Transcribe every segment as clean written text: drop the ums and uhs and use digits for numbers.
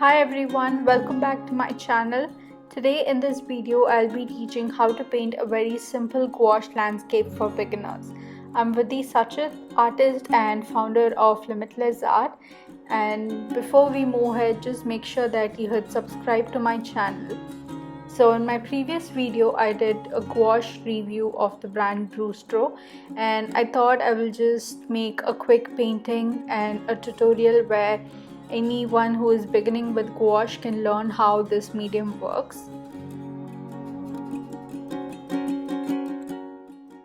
Hi everyone, welcome back to my channel. Today in this video I'll be teaching how to paint a very simple gouache landscape for beginners. I'm Vidhi Sachit, artist and founder of Limitless Art, and before we move ahead, just make sure that you hit subscribe to my channel. So in my previous video I did a gouache review of the brand Brustro, and I thought I will just make a quick painting and a tutorial where anyone who is beginning with gouache can learn how this medium works.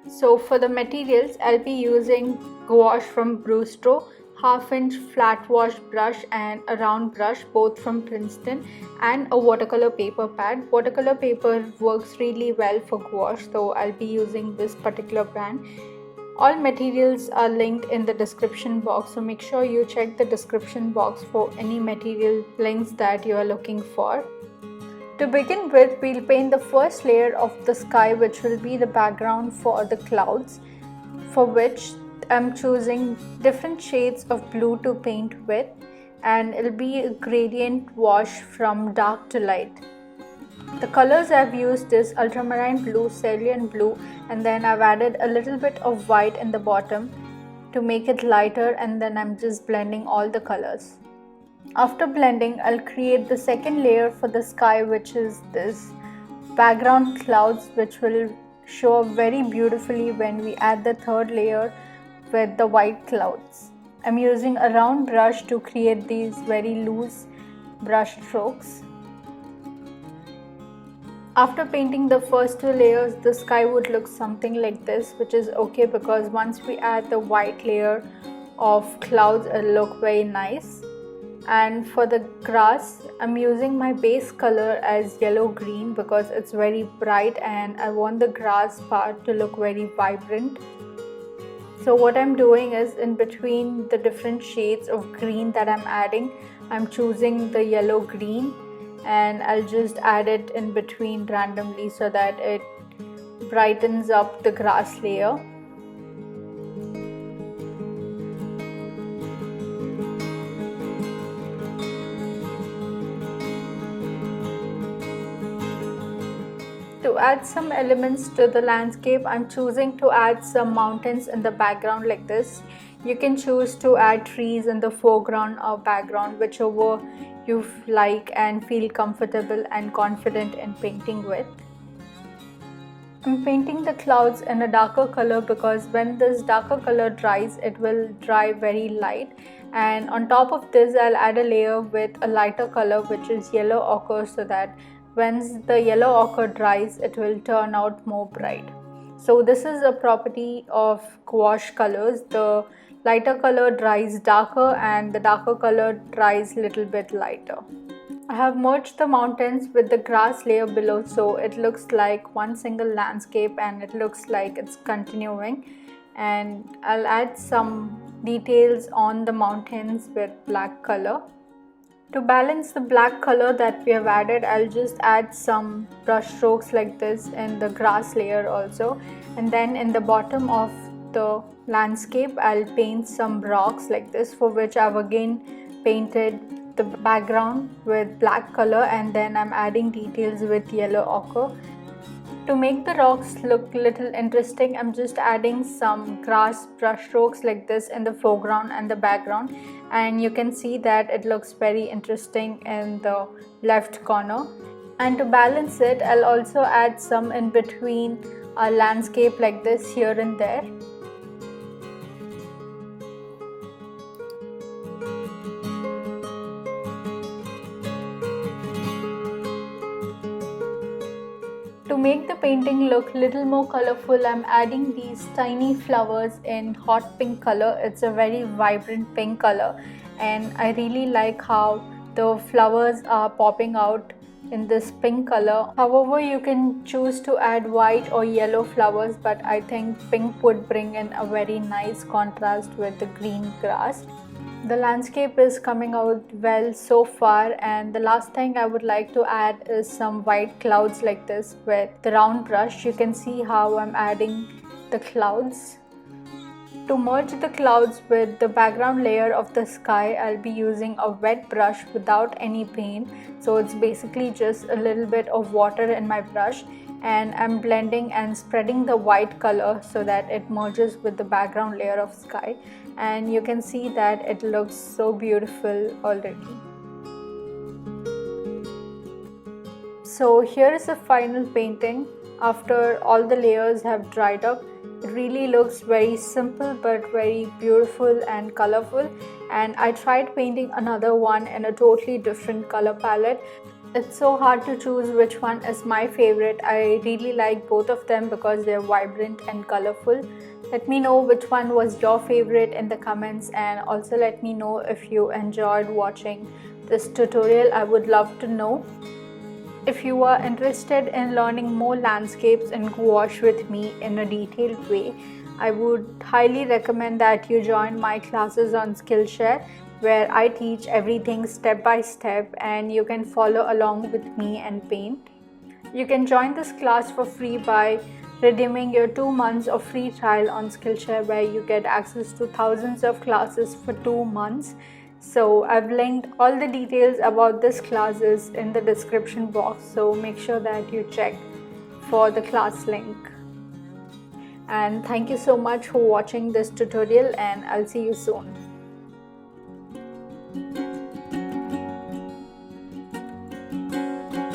So for the materials, I'll be using gouache from Brustro, half-inch flat wash brush and a round brush, both from Princeton, and a watercolor paper pad. Watercolor paper works really well for gouache, so I'll be using this particular brand. All materials are linked in the description box, so make sure you check the description box for any material links that you are looking for. To begin with, we'll paint the first layer of the sky, which will be the background for the clouds, for which I'm choosing different shades of blue to paint with, and it'll be a gradient wash from dark to light. The colors I've used is ultramarine blue, cerulean blue, and then I've added a little bit of white in the bottom to make it lighter, and then I'm just blending all the colors. After blending, I'll create the second layer for the sky, which is this background clouds, which will show up very beautifully when we add the third layer with the white clouds. I'm using a round brush to create these very loose brush strokes. After painting the first two layers, the sky would look something like this, which is okay because once we add the white layer of clouds, it'll look very nice. And for the grass, I'm using my base color as yellow green because it's very bright and I want the grass part to look very vibrant. So what I'm doing is, in between the different shades of green that I'm adding, I'm choosing the yellow green, and I'll just add it in between randomly so that it brightens up the grass layer. To add some elements to the landscape, I'm choosing to add some mountains in the background like this. You can choose to add trees in the foreground or background, whichever you like and feel comfortable and confident in painting with. I'm painting the clouds in a darker color because when this darker color dries, it will dry very light, and on top of this I'll add a layer with a lighter color, which is yellow ochre, so that when the yellow ochre dries, it will turn out more bright. So this is a property of gouache colors. The lighter color dries darker and the darker color dries little bit lighter. I have merged the mountains with the grass layer below, so it looks like one single landscape and it looks like it's continuing. And I'll add some details on the mountains with black color. To balance the black color that we have added, I'll just add some brush strokes like this in the grass layer also, and then in the bottom of the landscape I'll paint some rocks like this, for which I've again painted the background with black color, and then I'm adding details with yellow ochre. To make the rocks look little interesting, I'm just adding some grass brush strokes like this in the foreground and the background, and you can see that it looks very interesting in the left corner. And to balance it, I'll also add some in between a landscape like this here and there. To make the painting look little more colorful, I'm adding these tiny flowers in hot pink color. It's a very vibrant pink color, and I really like how the flowers are popping out in this pink color. However, you can choose to add white or yellow flowers, but I think pink would bring in a very nice contrast with the green grass. The landscape is coming out well so far, and the last thing I would like to add is some white clouds like this with the round brush. You can see how I'm adding the clouds. To merge the clouds with the background layer of the sky, I'll be using a wet brush without any paint. So it's basically just a little bit of water in my brush, and I'm blending and spreading the white color so that it merges with the background layer of sky, and you can see that it looks so beautiful already. So here is the final painting after all the layers have dried up. It really looks very simple but very beautiful and colorful, and I tried painting another one in a totally different color palette. It's so hard to choose which one is my favorite. I really like both of them because they're vibrant and colorful. Let me know which one was your favorite in the comments, and also let me know if you enjoyed watching this tutorial. I would love to know. If you are interested in learning more landscapes in gouache with me in a detailed way, I would highly recommend that you join my classes on Skillshare, where I teach everything step by step and you can follow along with me and paint. You can join this class for free by redeeming your 2 months of free trial on Skillshare, where you get access to thousands of classes for 2 months. So I've linked all the details about this classes in the description box, so make sure that you check for the class link. And thank you so much for watching this tutorial, and I'll see you soon.